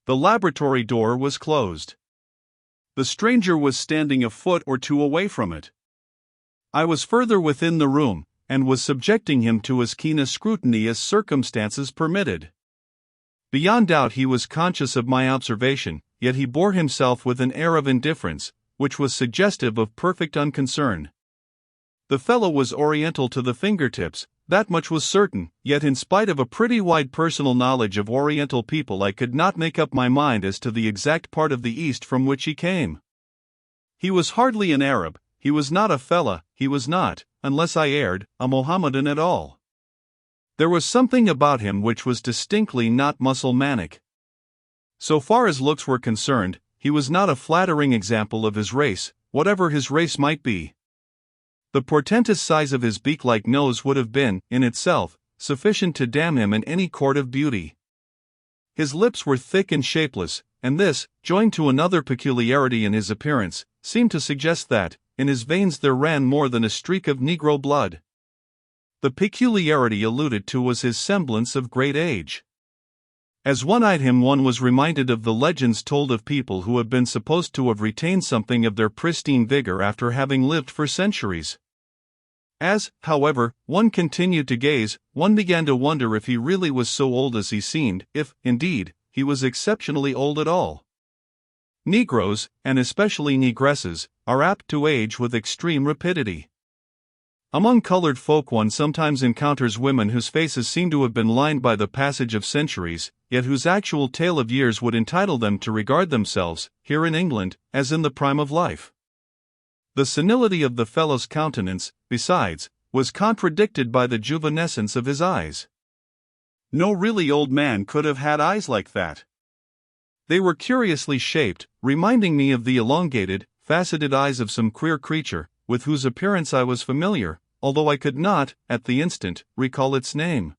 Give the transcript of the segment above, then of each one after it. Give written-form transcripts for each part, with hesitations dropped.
The laboratory door was closed. The stranger was standing a foot or two away from it. I was further within the room, and was subjecting him to as keen a scrutiny as circumstances permitted. Beyond doubt he was conscious of my observation, yet he bore himself with an air of indifference, which was suggestive of perfect unconcern. The fellow was Oriental to the fingertips, that much was certain, yet in spite of a pretty wide personal knowledge of Oriental people I could not make up my mind as to the exact part of the East from which he came. He was hardly an Arab, he was not a fellah, he was not, unless I erred, a Mohammedan at all. There was something about him which was distinctly not Mussulmanic. So far as looks were concerned, he was not a flattering example of his race, whatever his race might be. The portentous size of his beak-like nose would have been, in itself, sufficient to damn him in any court of beauty. His lips were thick and shapeless, and this, joined to another peculiarity in his appearance, seemed to suggest that, in his veins there ran more than a streak of Negro blood. The peculiarity alluded to was his semblance of great age. As one eyed him, one was reminded of the legends told of people who have been supposed to have retained something of their pristine vigor after having lived for centuries. As, however, one continued to gaze, one began to wonder if he really was so old as he seemed, if, indeed, he was exceptionally old at all. Negroes, and especially negresses, are apt to age with extreme rapidity. Among colored folk one sometimes encounters women whose faces seem to have been lined by the passage of centuries, yet whose actual tale of years would entitle them to regard themselves, here in England, as in the prime of life. The senility of the fellow's countenance, besides, was contradicted by the juvenescence of his eyes. No really old man could have had eyes like that. They were curiously shaped, reminding me of the elongated, faceted eyes of some queer creature, with whose appearance I was familiar, although I could not, at the instant, recall its name.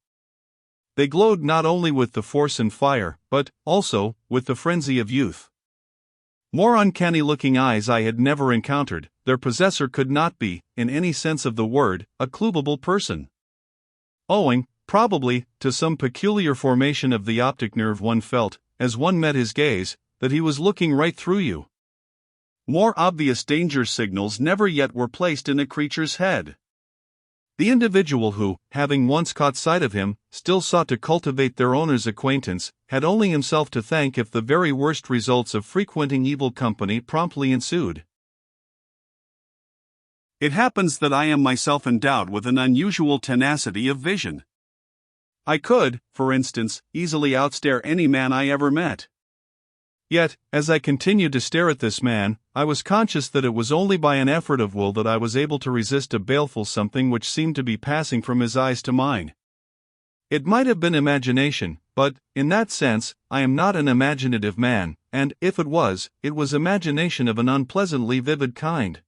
They glowed not only with the force and fire, but, also, with the frenzy of youth. More uncanny-looking eyes I had never encountered. Their possessor could not be, in any sense of the word, a clubable person. Owing, probably, to some peculiar formation of the optic nerve, one felt, as one met his gaze, that he was looking right through you. More obvious danger signals never yet were placed in a creature's head. The individual who, having once caught sight of him, still sought to cultivate their owner's acquaintance, had only himself to thank if the very worst results of frequenting evil company promptly ensued. It happens that I am myself endowed with an unusual tenacity of vision. I could, for instance, easily outstare any man I ever met. Yet, as I continued to stare at this man, I was conscious that it was only by an effort of will that I was able to resist a baleful something which seemed to be passing from his eyes to mine. It might have been imagination, but, in that sense, I am not an imaginative man, and, if it was imagination of an unpleasantly vivid kind.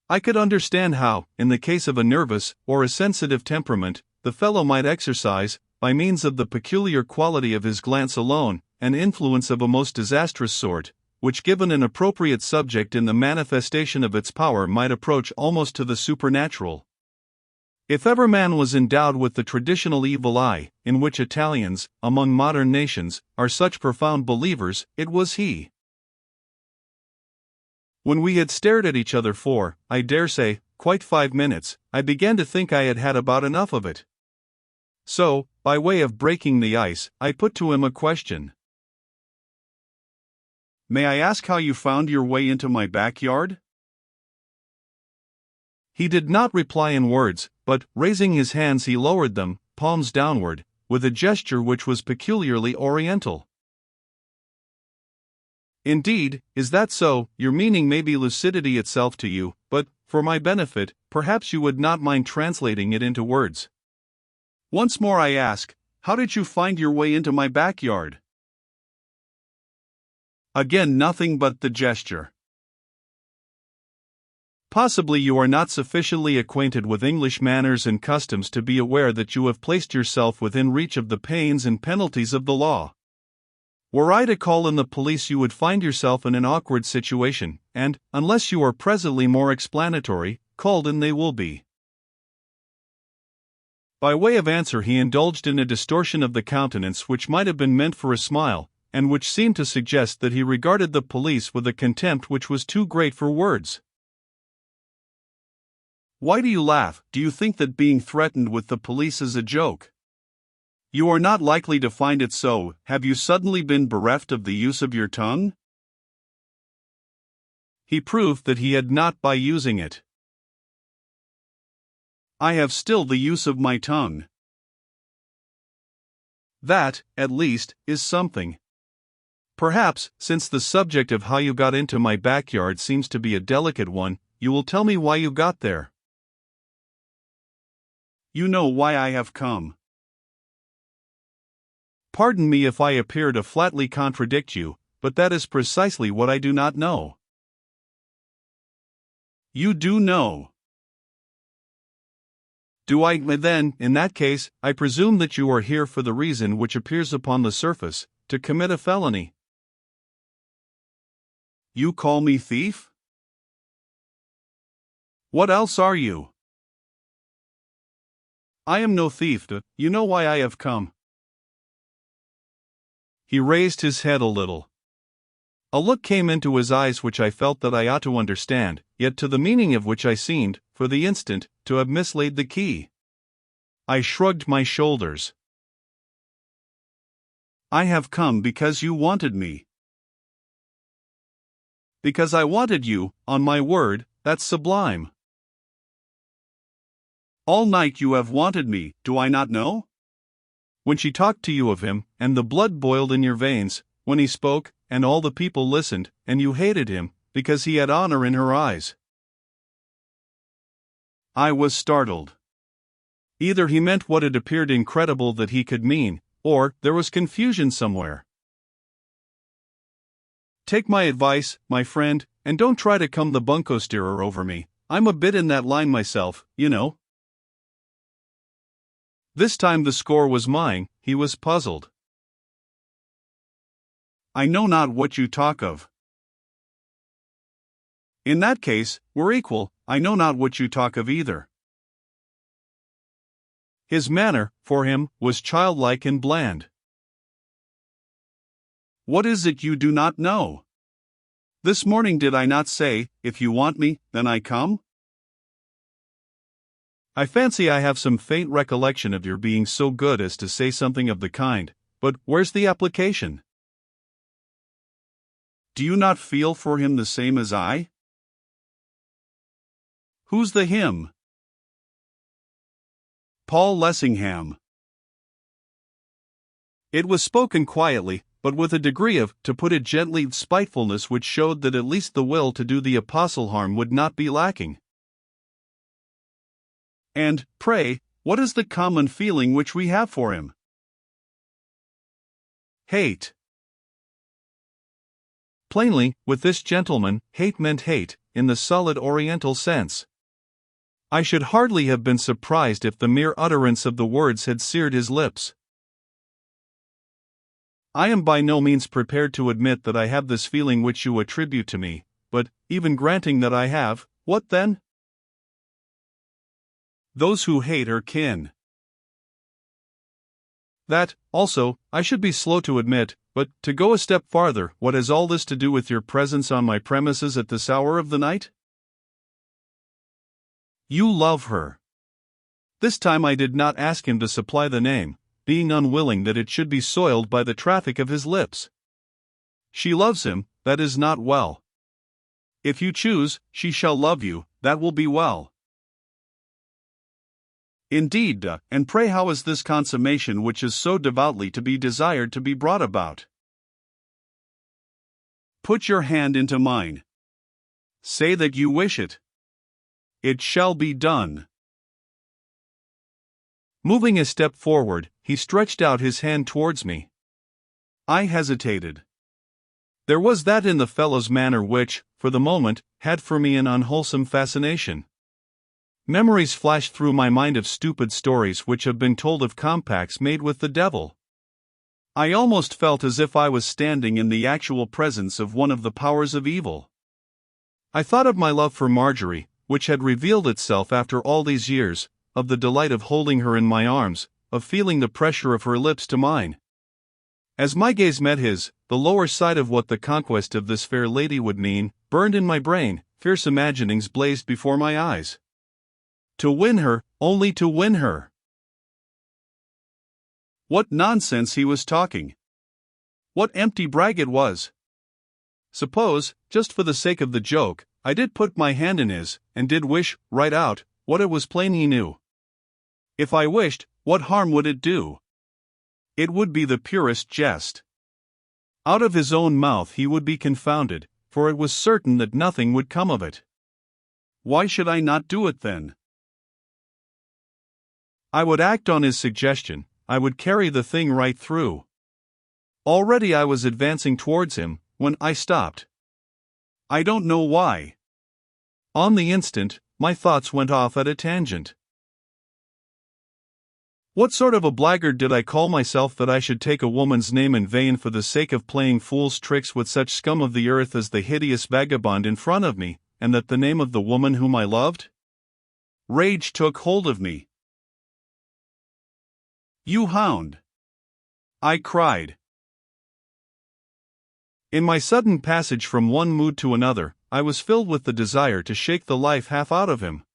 I could understand how, in the case of a nervous, or a sensitive temperament, the fellow might exercise, by means of the peculiar quality of his glance alone, an influence of a most disastrous sort, which given an appropriate subject in the manifestation of its power might approach almost to the supernatural. If ever man was endowed with the traditional evil eye, in which Italians, among modern nations, are such profound believers, it was he. When we had stared at each other for, I dare say, quite 5 minutes, I began to think I had had about enough of it. So, by way of breaking the ice, I put to him a question. May I ask how you found your way into my backyard? He did not reply in words, but, raising his hands, he lowered them, palms downward, with a gesture which was peculiarly Oriental. Indeed, is that so? Your meaning may be lucidity itself to you, but, for my benefit, perhaps you would not mind translating it into words. Once more I ask, how did you find your way into my backyard? Again nothing but the gesture. Possibly you are not sufficiently acquainted with English manners and customs to be aware that you have placed yourself within reach of the pains and penalties of the law. Were I to call in the police, you would find yourself in an awkward situation, and, unless you are presently more explanatory, called in they will be. By way of answer he indulged in a distortion of the countenance which might have been meant for a smile, and which seemed to suggest that he regarded the police with a contempt which was too great for words. Why do you laugh? Do you think that being threatened with the police is a joke? You are not likely to find it so. Have you suddenly been bereft of the use of your tongue? He proved that he had not by using it. I have still the use of my tongue. That, at least, is something. Perhaps, since the subject of how you got into my backyard seems to be a delicate one, you will tell me why you got there. You know why I have come. Pardon me if I appear to flatly contradict you, but that is precisely what I do not know. You do know. Do I? Then, in that case, I presume that you are here for the reason which appears upon the surface, to commit a felony. You call me thief? What else are you? I am no thief. You know why I have come. He raised his head a little. A look came into his eyes which I felt that I ought to understand, yet to the meaning of which I seemed, for the instant, to have mislaid the key. I shrugged my shoulders. I have come because you wanted me. Because I wanted you, on my word, that's sublime. All night you have wanted me, do I not know? When she talked to you of him, and the blood boiled in your veins, when he spoke, and all the people listened, and you hated him, because he had honor in her eyes. I was startled. Either he meant what it appeared incredible that he could mean, or there was confusion somewhere. Take my advice, my friend, and don't try to come the bunco steerer over me. I'm a bit in that line myself, you know. This time the score was mine. He was puzzled. I know not what you talk of. In that case, we're equal. I know not what you talk of either. His manner, for him, was childlike and bland. What is it you do not know? This morning did I not say, if you want me, then I come? I fancy I have some faint recollection of your being so good as to say something of the kind, but where's the application? Do you not feel for him the same as I? Who's the him? Paul Lessingham. It was spoken quietly, but with a degree of, to put it gently, spitefulness which showed that at least the will to do the apostle harm would not be lacking. And, pray, what is the common feeling which we have for him? Hate. Plainly, with this gentleman, hate meant hate, in the solid Oriental sense. I should hardly have been surprised if the mere utterance of the words had seared his lips. I am by no means prepared to admit that I have this feeling which you attribute to me, but, even granting that I have, what then? Those who hate are kin. That, also, I should be slow to admit, but, to go a step farther, what has all this to do with your presence on my premises at this hour of the night? You love her. This time I did not ask him to supply the name, being unwilling that it should be soiled by the traffic of his lips. She loves him, that is not well. If you choose, she shall love you, that will be well. Indeed, and pray how is this consummation which is so devoutly to be desired to be brought about? Put your hand into mine. Say that you wish it. It shall be done. Moving a step forward, he stretched out his hand towards me. I hesitated. There was that in the fellow's manner which, for the moment, had for me an unwholesome fascination. Memories flashed through my mind of stupid stories which have been told of compacts made with the devil. I almost felt as if I was standing in the actual presence of one of the powers of evil. I thought of my love for Marjorie, which had revealed itself after all these years, of the delight of holding her in my arms, of feeling the pressure of her lips to mine. As my gaze met his, the lower side of what the conquest of this fair lady would mean burned in my brain, fierce imaginings blazed before my eyes. To win her, only to win her. What nonsense he was talking! What empty brag it was! Suppose, just for the sake of the joke, I did put my hand in his, and did wish, right out, what it was plain he knew. If I wished, what harm would it do? It would be the purest jest. Out of his own mouth he would be confounded, for it was certain that nothing would come of it. Why should I not do it then? I would act on his suggestion, I would carry the thing right through. Already I was advancing towards him, when I stopped. I don't know why. On the instant, my thoughts went off at a tangent. What sort of a blackguard did I call myself that I should take a woman's name in vain for the sake of playing fool's tricks with such scum of the earth as the hideous vagabond in front of me, and that the name of the woman whom I loved? Rage took hold of me. "You hound!" I cried. In my sudden passage from one mood to another, I was filled with the desire to shake the life half out of him.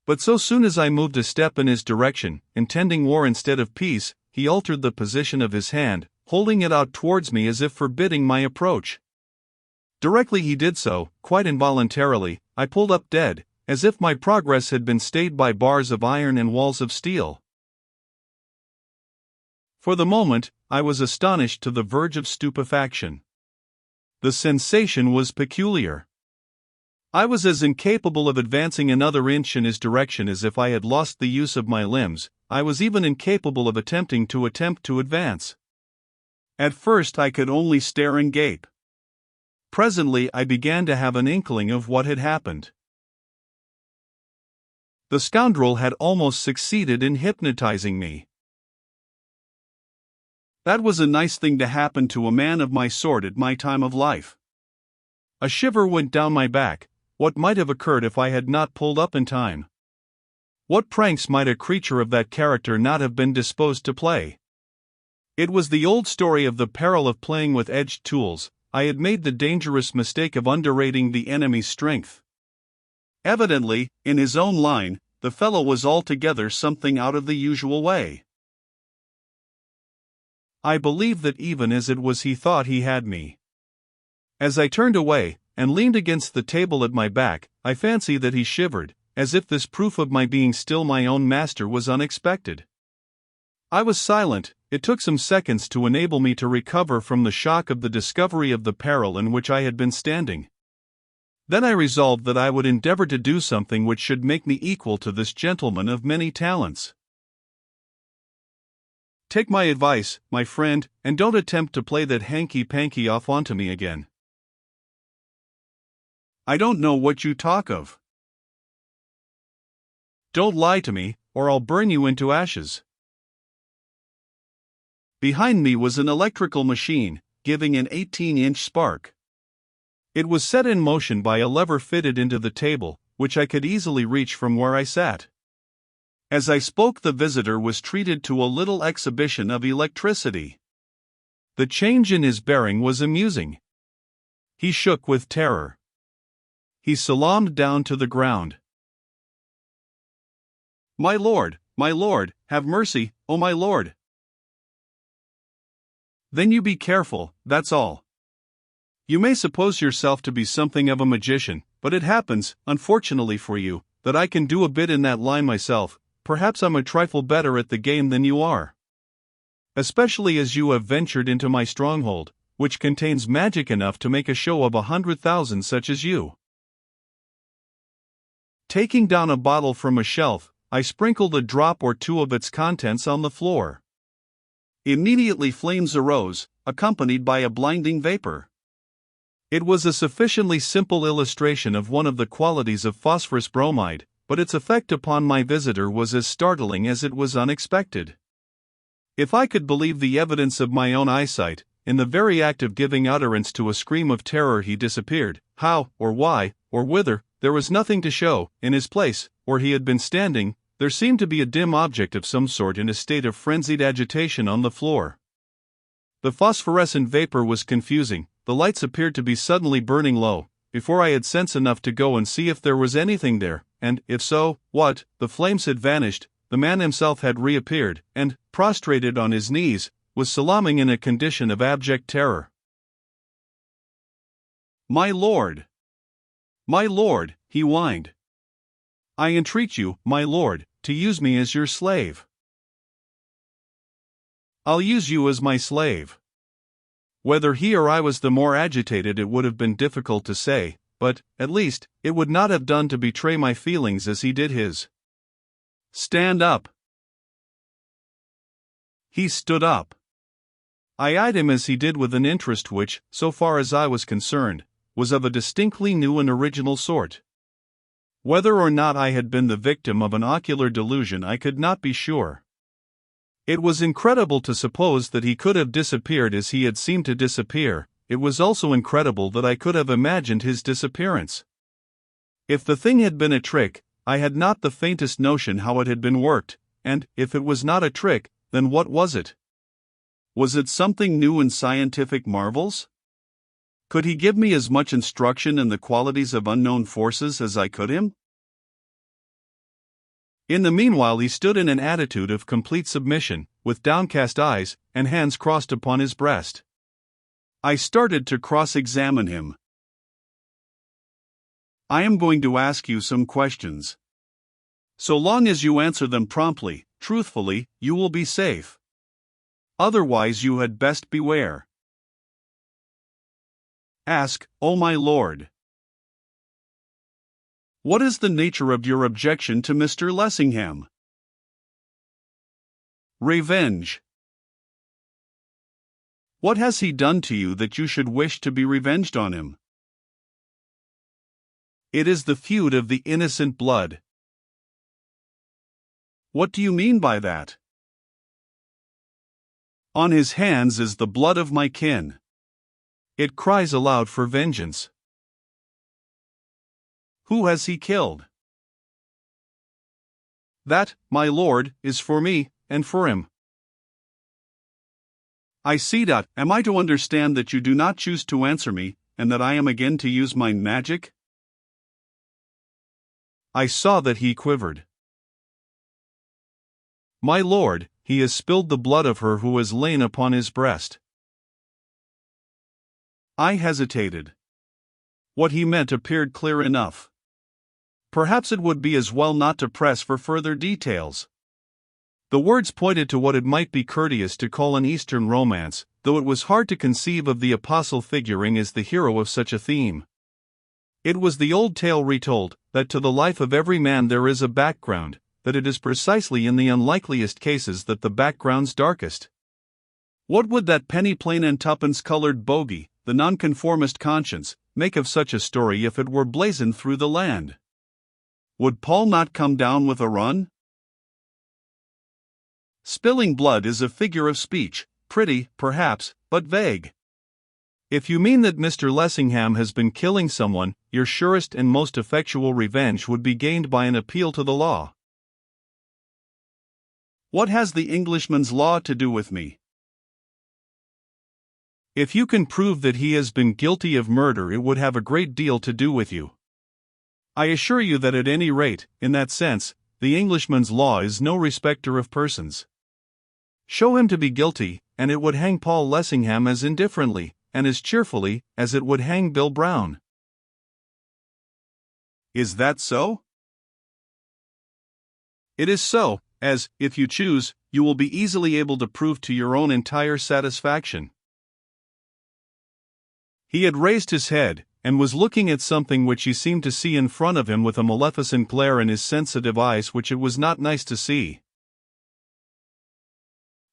But so soon as I moved a step in his direction, intending war instead of peace, he altered the position of his hand, holding it out towards me as if forbidding my approach. Directly he did so, quite involuntarily, I pulled up dead, as if my progress had been stayed by bars of iron and walls of steel. For the moment, I was astonished to the verge of stupefaction. The sensation was peculiar. I was as incapable of advancing another inch in his direction as if I had lost the use of my limbs. I was even incapable of attempting to advance. At first I could only stare and gape. Presently I began to have an inkling of what had happened. The scoundrel had almost succeeded in hypnotizing me. That was a nice thing to happen to a man of my sort at my time of life. A shiver went down my back. What might have occurred if I had not pulled up in time? What pranks might a creature of that character not have been disposed to play? It was the old story of the peril of playing with edged tools. I had made the dangerous mistake of underrating the enemy's strength. Evidently, in his own line, the fellow was altogether something out of the usual way. I believe that even as it was he thought he had me. As I turned away, and leaned against the table at my back, I fancy that he shivered, as if this proof of my being still my own master was unexpected. I was silent. It took some seconds to enable me to recover from the shock of the discovery of the peril in which I had been standing. Then I resolved that I would endeavor to do something which should make me equal to this gentleman of many talents. Take my advice, my friend, and don't attempt to play that hanky-panky off onto me again. I don't know what you talk of. Don't lie to me, or I'll burn you into ashes. Behind me was an electrical machine, giving an 18-inch spark. It was set in motion by a lever fitted into the table, which I could easily reach from where I sat. As I spoke, the visitor was treated to a little exhibition of electricity. The change in his bearing was amusing. He shook with terror. He salaamed down to the ground. My lord, have mercy, oh my lord. Then you be careful, that's all. You may suppose yourself to be something of a magician, but it happens, unfortunately for you, that I can do a bit in that line myself. Perhaps I'm a trifle better at the game than you are. Especially as you have ventured into my stronghold, which contains magic enough to make a show of 100,000 such as you. Taking down a bottle from a shelf, I sprinkled a drop or two of its contents on the floor. Immediately flames arose, accompanied by a blinding vapor. It was a sufficiently simple illustration of one of the qualities of phosphorus bromide, but its effect upon my visitor was as startling as it was unexpected. If I could believe the evidence of my own eyesight, in the very act of giving utterance to a scream of terror he disappeared. How, or why, or whither, there was nothing to show. In his place, where he had been standing, there seemed to be a dim object of some sort in a state of frenzied agitation on the floor. The phosphorescent vapor was confusing, the lights appeared to be suddenly burning low, before I had sense enough to go and see if there was anything there, and, if so, what. The flames had vanished, the man himself had reappeared, and, prostrated on his knees, was salaaming in a condition of abject terror. "My lord! My lord," he whined. "I entreat you, my lord, to use me as your slave." "I'll use you as my slave." Whether he or I was the more agitated it would have been difficult to say, but, at least, it would not have done to betray my feelings as he did his. "Stand up." He stood up. I eyed him as he did with an interest which, so far as I was concerned, was of a distinctly new and original sort. Whether or not I had been the victim of an ocular delusion I could not be sure. It was incredible to suppose that he could have disappeared as he had seemed to disappear. It was also incredible that I could have imagined his disappearance. If the thing had been a trick, I had not the faintest notion how it had been worked, and, if it was not a trick, then what was it? Was it something new in scientific marvels? Could he give me as much instruction in the qualities of unknown forces as I could him? In the meanwhile he stood in an attitude of complete submission, with downcast eyes, and hands crossed upon his breast. I started to cross-examine him. "I am going to ask you some questions. So long as you answer them promptly, truthfully, you will be safe. Otherwise you had best beware." "Ask, O my lord." "What is the nature of your objection to Mr. Lessingham?" "Revenge." "What has he done to you that you should wish to be revenged on him?" "It is the feud of the innocent blood." "What do you mean by that?" "On his hands is the blood of my kin. It cries aloud for vengeance." "Who has he killed?" "That, my lord, is for me, and for him." "I see that. Am I to understand that you do not choose to answer me, and that I am again to use my magic?" I saw that he quivered. "My lord, he has spilled the blood of her who has lain upon his breast." I hesitated. What he meant appeared clear enough. Perhaps it would be as well not to press for further details. The words pointed to what it might be courteous to call an Eastern romance, though it was hard to conceive of the apostle figuring as the hero of such a theme. It was the old tale retold, that to the life of every man there is a background, that it is precisely in the unlikeliest cases that the background's darkest. What would that penny plain and tuppence-colored bogey, the nonconformist conscience, make of such a story if it were blazoned through the land? Would Paul not come down with a run? Spilling blood is a figure of speech, pretty, perhaps, but vague. If you mean that Mr. Lessingham has been killing someone, your surest and most effectual revenge would be gained by an appeal to the law. What has the Englishman's law to do with me? If you can prove that he has been guilty of murder, it would have a great deal to do with you. I assure you that at any rate, in that sense, the Englishman's law is no respecter of persons. Show him to be guilty, and it would hang Paul Lessingham as indifferently, and as cheerfully, as it would hang Bill Brown. Is that so? It is so, as, if you choose, you will be easily able to prove to your own entire satisfaction. He had raised his head, and was looking at something which he seemed to see in front of him with a maleficent glare in his sensitive eyes which it was not nice to see.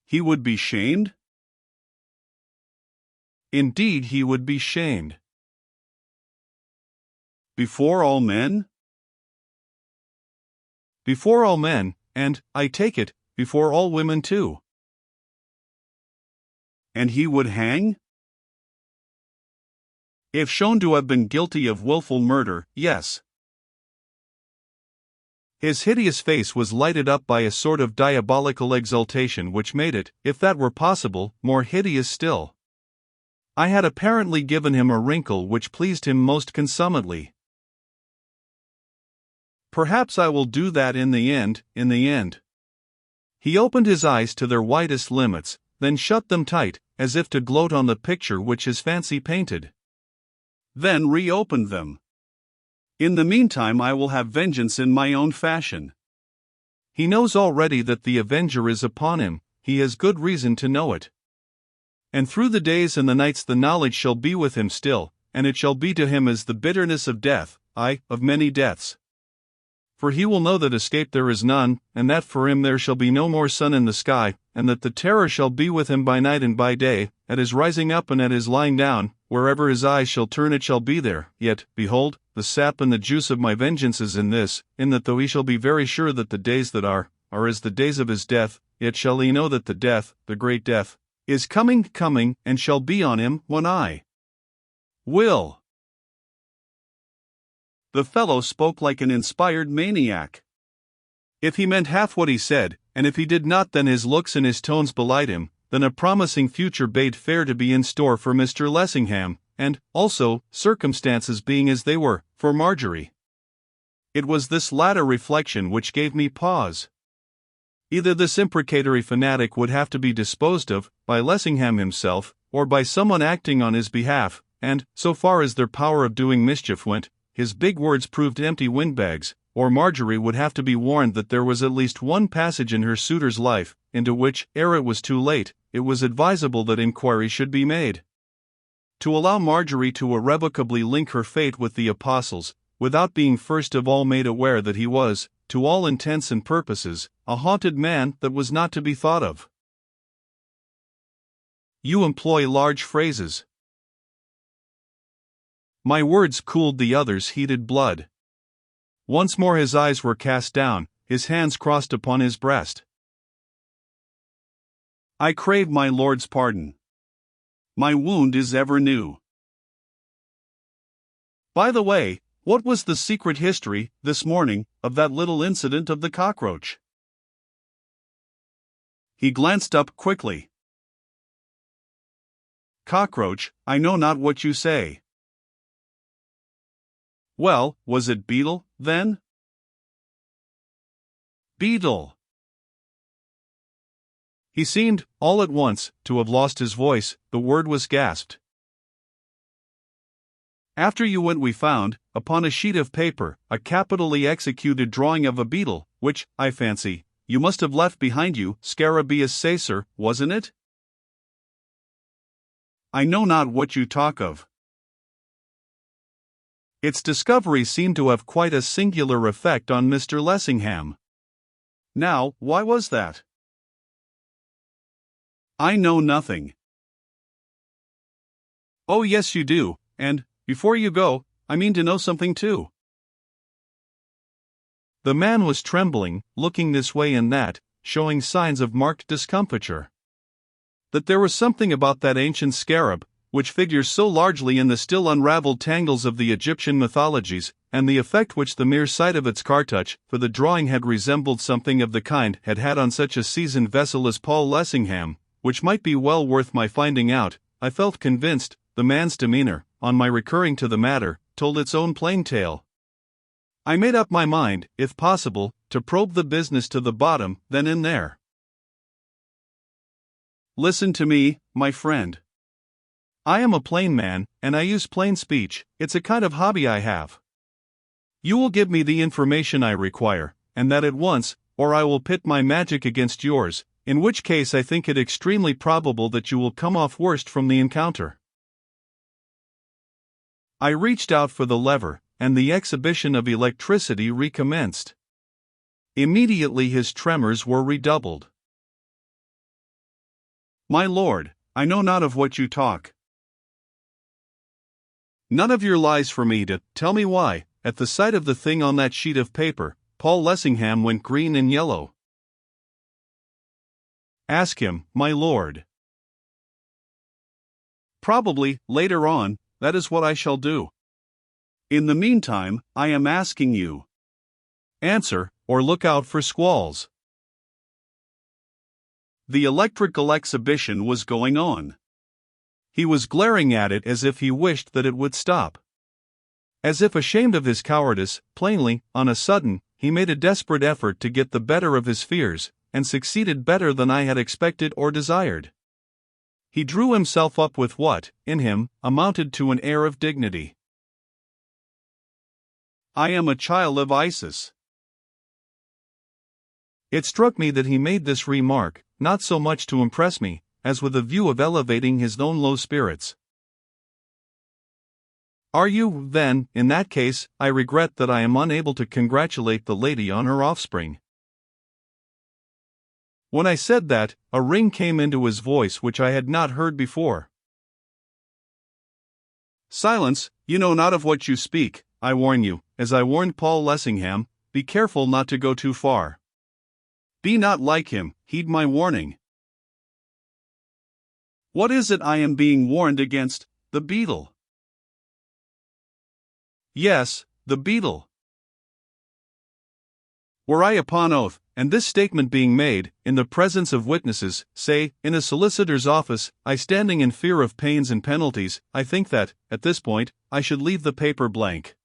He would be shamed? Indeed he would be shamed. Before all men? Before all men, and, I take it, before all women too. And he would hang? If shown to have been guilty of willful murder, yes. His hideous face was lighted up by a sort of diabolical exultation which made it, if that were possible, more hideous still. I had apparently given him a wrinkle which pleased him most consummately. Perhaps I will do that in the end. He opened his eyes to their widest limits, then shut them tight, as if to gloat on the picture which his fancy painted. Then reopened them. In the meantime I will have vengeance in my own fashion. He knows already that the avenger is upon him, he has good reason to know it. And through the days and the nights the knowledge shall be with him still, and it shall be to him as the bitterness of death, aye, of many deaths. For he will know that escape there is none, and that for him there shall be no more sun in the sky, and that the terror shall be with him by night and by day, at his rising up and at his lying down, wherever his eyes shall turn it shall be there. Yet, behold, the sap and the juice of my vengeance is in this, in that though he shall be very sure that the days that are as the days of his death, yet shall he know that the death, the great death, is coming, and shall be on him when I will. The fellow spoke like an inspired maniac. If he meant half what he said, and if he did not, then his looks and his tones belied him, then a promising future bade fair to be in store for Mr. Lessingham, and, also, circumstances being as they were, for Marjorie. It was this latter reflection which gave me pause. Either this imprecatory fanatic would have to be disposed of, by Lessingham himself, or by someone acting on his behalf, and, so far as their power of doing mischief went, his big words proved empty windbags, or Marjorie would have to be warned that there was at least one passage in her suitor's life, into which, ere it was too late, it was advisable that inquiry should be made. To allow Marjorie to irrevocably link her fate with the apostles, without being first of all made aware that he was, to all intents and purposes, a haunted man that was not to be thought of. You employ large phrases. My words cooled the other's heated blood. Once more his eyes were cast down, his hands crossed upon his breast. I crave my Lord's pardon. My wound is ever new. By the way, what was the secret history, this morning, of that little incident of the cockroach? He glanced up quickly. Cockroach, I know not what you say. Well, was it Beetle, then? Beetle. He seemed, all at once, to have lost his voice. The word was gasped. After you went we found, upon a sheet of paper, a capitally executed drawing of a beetle, which, I fancy, you must have left behind you, Scarabaeus sacer, wasn't it? I know not what you talk of. Its discovery seemed to have quite a singular effect on Mr. Lessingham. Now, why was that? I know nothing. Oh yes you do, and, before you go, I mean to know something too. The man was trembling, looking this way and that, showing signs of marked discomfiture. That there was something about that ancient scarab, which figures so largely in the still unraveled tangles of the Egyptian mythologies, and the effect which the mere sight of its cartouch, for the drawing had resembled something of the kind, had had on such a seasoned vessel as Paul Lessingham, which might be well worth my finding out, I felt convinced. The man's demeanor, on my recurring to the matter, told its own plain tale. I made up my mind, if possible, to probe the business to the bottom, then and there. Listen to me, my friend. I am a plain man, and I use plain speech. It's a kind of hobby I have. You will give me the information I require, and that at once, or I will pit my magic against yours, in which case I think it extremely probable that you will come off worst from the encounter. I reached out for the lever, and the exhibition of electricity recommenced. Immediately his tremors were redoubled. My lord, I know not of what you talk. None of your lies for me to tell me why, at the sight of the thing on that sheet of paper, Paul Lessingham went green and yellow. Ask him, my lord. Probably, later on, that is what I shall do. In the meantime, I am asking you. Answer, or look out for squalls. The electrical exhibition was going on. He was glaring at it as if he wished that it would stop. As if ashamed of his cowardice, plainly, on a sudden, he made a desperate effort to get the better of his fears, and succeeded better than I had expected or desired. He drew himself up with what, in him, amounted to an air of dignity. "I am a child of Isis." It struck me that he made this remark, not so much to impress me, as with a view of elevating his own low spirits. "Are you, then? In that case, I regret that I am unable to congratulate the lady on her offspring." When I said that, a ring came into his voice which I had not heard before. "Silence, you know not of what you speak. I warn you, as I warned Paul Lessingham, be careful not to go too far. Be not like him, heed my warning." What is it I am being warned against? The beetle. Yes, the beetle. Were I upon oath, and this statement being made, in the presence of witnesses, say, in a solicitor's office, I standing in fear of pains and penalties, I think that, at this point, I should leave the paper blank.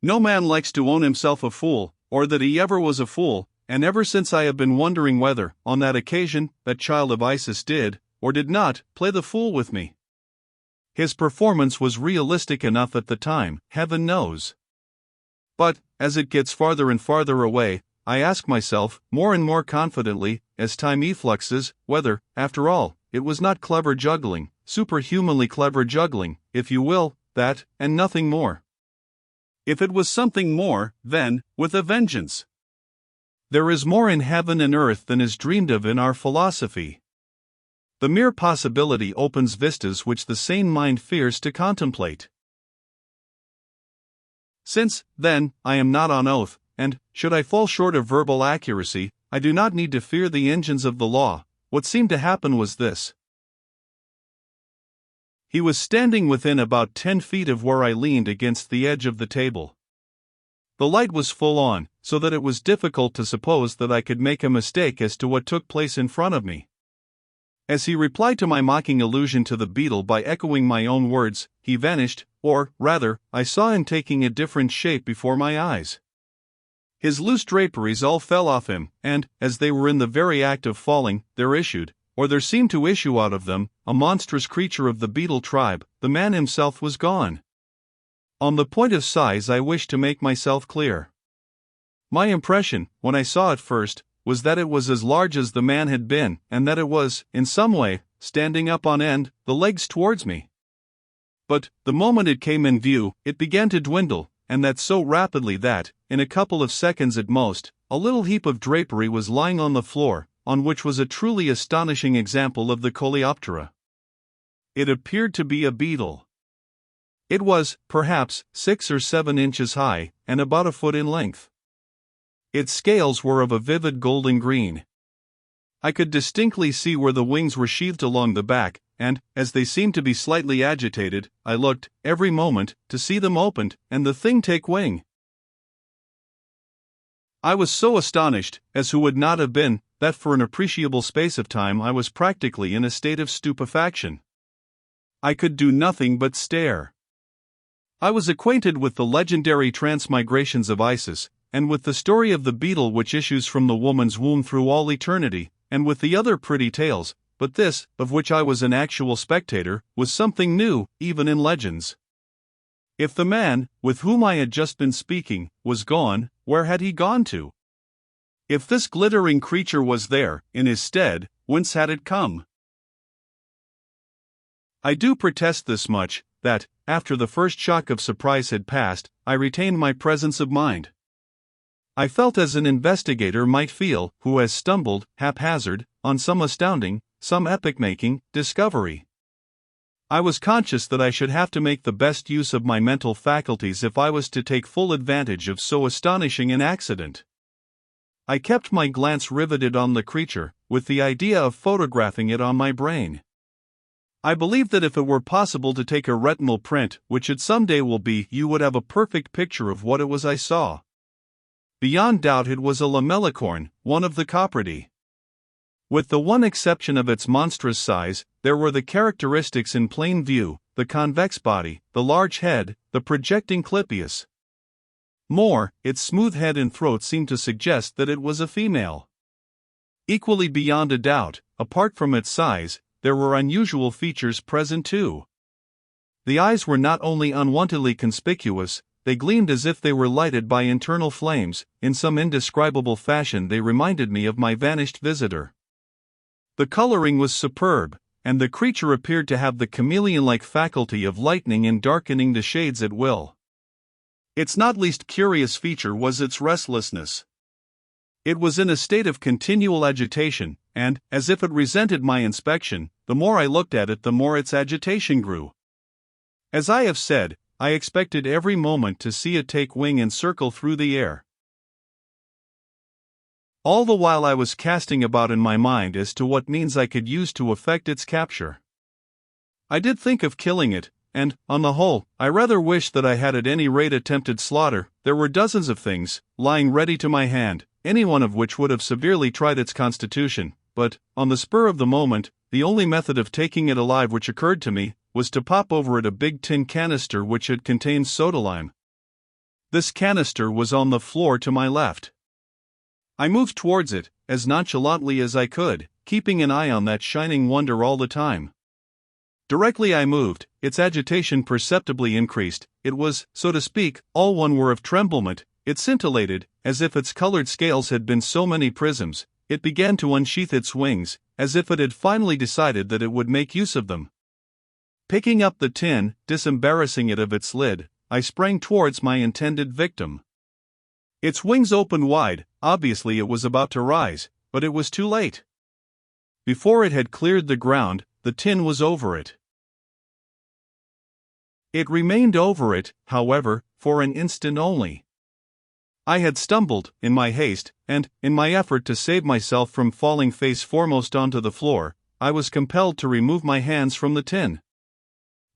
No man likes to own himself a fool, or that he ever was a fool, and ever since I have been wondering whether, on that occasion, that child of Isis did, or did not, play the fool with me. His performance was realistic enough at the time, heaven knows. But, as it gets farther and farther away, I ask myself, more and more confidently, as time effluxes, whether, after all, it was not clever juggling, superhumanly clever juggling, if you will, that, and nothing more. If it was something more, then, with a vengeance. There is more in heaven and earth than is dreamed of in our philosophy. The mere possibility opens vistas which the sane mind fears to contemplate. Since, then, I am not on oath, and, should I fall short of verbal accuracy, I do not need to fear the engines of the law, what seemed to happen was this. He was standing within about 10 feet of where I leaned against the edge of the table. The light was full on, so that it was difficult to suppose that I could make a mistake as to what took place in front of me. As he replied to my mocking allusion to the beetle by echoing my own words, he vanished, or, rather, I saw him taking a different shape before my eyes. His loose draperies all fell off him, and, as they were in the very act of falling, there issued, or there seemed to issue out of them, a monstrous creature of the beetle tribe. The man himself was gone. On the point of size I wish to make myself clear. My impression, when I saw it first, was that it was as large as the man had been, and that it was, in some way, standing up on end, the legs towards me. But, the moment it came in view, it began to dwindle, and that so rapidly that, in a couple of seconds at most, a little heap of drapery was lying on the floor, on which was a truly astonishing example of the coleoptera. It appeared to be a beetle. It was, perhaps, 6 or 7 inches high, and about a foot in length. Its scales were of a vivid golden green. I could distinctly see where the wings were sheathed along the back, and, as they seemed to be slightly agitated, I looked, every moment, to see them opened, and the thing take wing. I was so astonished, as who would not have been, that for an appreciable space of time I was practically in a state of stupefaction. I could do nothing but stare. I was acquainted with the legendary transmigrations of Isis, and with the story of the beetle which issues from the woman's womb through all eternity, and with the other pretty tales, but this, of which I was an actual spectator, was something new, even in legends. If the man, with whom I had just been speaking, was gone, where had he gone to? If this glittering creature was there, in his stead, whence had it come? I do protest this much, that, after the first shock of surprise had passed, I retained my presence of mind. I felt as an investigator might feel, who has stumbled, haphazard, on some astounding, some epoch-making, discovery. I was conscious that I should have to make the best use of my mental faculties if I was to take full advantage of so astonishing an accident. I kept my glance riveted on the creature, with the idea of photographing it on my brain. I believe that if it were possible to take a retinal print, which it someday will be, you would have a perfect picture of what it was I saw. Beyond doubt it was a lamellicorn, one of the Copridae. With the one exception of its monstrous size, there were the characteristics in plain view: the convex body, the large head, the projecting clypeus. More, its smooth head and throat seemed to suggest that it was a female. Equally beyond a doubt, apart from its size, there were unusual features present too. The eyes were not only unwontedly conspicuous, they gleamed as if they were lighted by internal flames. In some indescribable fashion they reminded me of my vanished visitor. The coloring was superb, and the creature appeared to have the chameleon-like faculty of lightening and darkening the shades at will. Its not least curious feature was its restlessness. It was in a state of continual agitation, and, as if it resented my inspection, the more I looked at it the more its agitation grew. As I have said, I expected every moment to see it take wing and circle through the air. All the while I was casting about in my mind as to what means I could use to effect its capture. I did think of killing it, and, on the whole, I rather wished that I had at any rate attempted slaughter. There were dozens of things, lying ready to my hand, any one of which would have severely tried its constitution, but, on the spur of the moment, the only method of taking it alive which occurred to me was to pop over it a big tin canister which had contained soda lime. This canister was on the floor to my left. I moved towards it, as nonchalantly as I could, keeping an eye on that shining wonder all the time. Directly I moved, its agitation perceptibly increased. It was, so to speak, all one whir of tremblement. It scintillated, as if its colored scales had been so many prisms. It began to unsheath its wings, as if it had finally decided that it would make use of them. Picking up the tin, disembarrassing it of its lid, I sprang towards my intended victim. Its wings opened wide. Obviously it was about to rise, but it was too late. Before it had cleared the ground, the tin was over it. It remained over it, however, for an instant only. I had stumbled, in my haste, and, in my effort to save myself from falling face foremost onto the floor, I was compelled to remove my hands from the tin.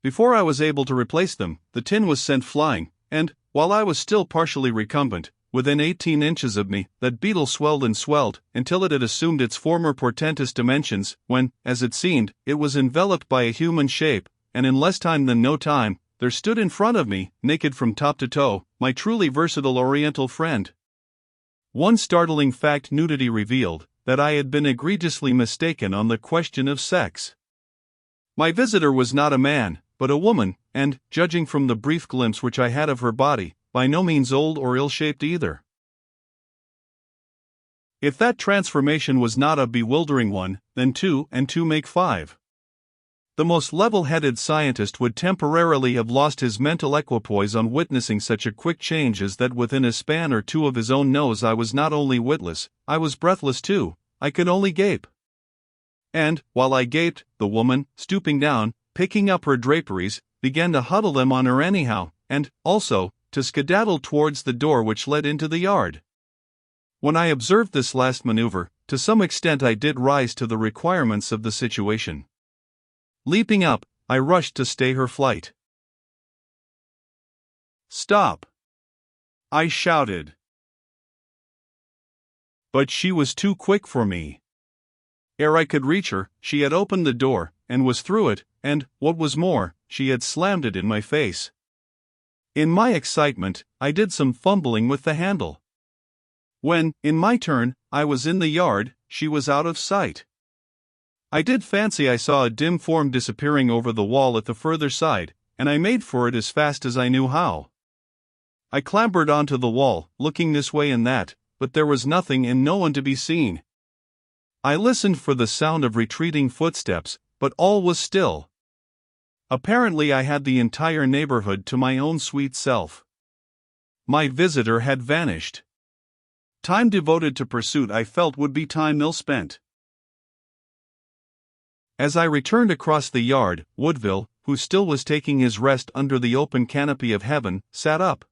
Before I was able to replace them, the tin was sent flying, and, while I was still partially recumbent, within 18 inches of me, that beetle swelled and swelled, until it had assumed its former portentous dimensions, when, as it seemed, it was enveloped by a human shape, and in less time than no time, there stood in front of me, naked from top to toe, my truly versatile Oriental friend. One startling fact nudity revealed, that I had been egregiously mistaken on the question of sex. My visitor was not a man, but a woman, and, judging from the brief glimpse which I had of her body, by no means old or ill-shaped either. If that transformation was not a bewildering one, then 2 and 2 make 5. The most level-headed scientist would temporarily have lost his mental equipoise on witnessing such a quick change as that. Within a span or two of his own nose I was not only witless, I was breathless too. I could only gape. And, while I gaped, the woman, stooping down, picking up her draperies, began to huddle them on her anyhow, and, also, to skedaddle towards the door which led into the yard. When I observed this last maneuver, to some extent I did rise to the requirements of the situation. Leaping up, I rushed to stay her flight. "Stop!" I shouted. But she was too quick for me. Ere I could reach her, she had opened the door, and was through it, and, what was more, she had slammed it in my face. In my excitement, I did some fumbling with the handle. When, in my turn, I was in the yard, she was out of sight. I did fancy I saw a dim form disappearing over the wall at the further side, and I made for it as fast as I knew how. I clambered onto the wall, looking this way and that, but there was nothing and no one to be seen. I listened for the sound of retreating footsteps, but all was still. Apparently I had the entire neighborhood to my own sweet self. My visitor had vanished. Time devoted to pursuit I felt would be time ill spent. As I returned across the yard, Woodville, who still was taking his rest under the open canopy of heaven, sat up.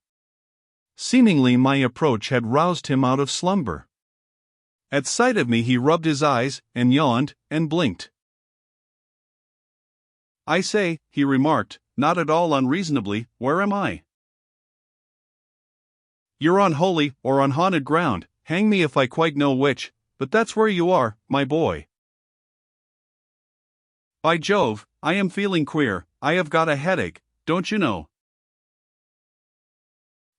Seemingly my approach had roused him out of slumber. At sight of me he rubbed his eyes, and yawned, and blinked. "I say," he remarked, not at all unreasonably, "where am I?" You're on holy or on haunted ground, hang me if I quite know which, but that's where you are, my boy. By Jove, I am feeling queer, I have got a headache, don't you know?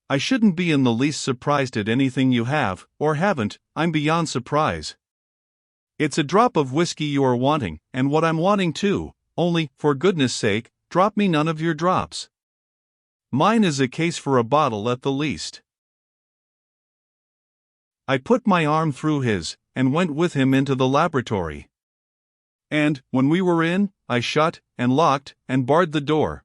I shouldn't be in the least surprised at anything you have, or haven't, I'm beyond surprise. It's a drop of whiskey you are wanting, and what I'm wanting too, only, for goodness sake, drop me none of your drops. Mine is a case for a bottle at the least. I put my arm through his, and went with him into the laboratory. And, when we were in, I shut, and locked, and barred the door.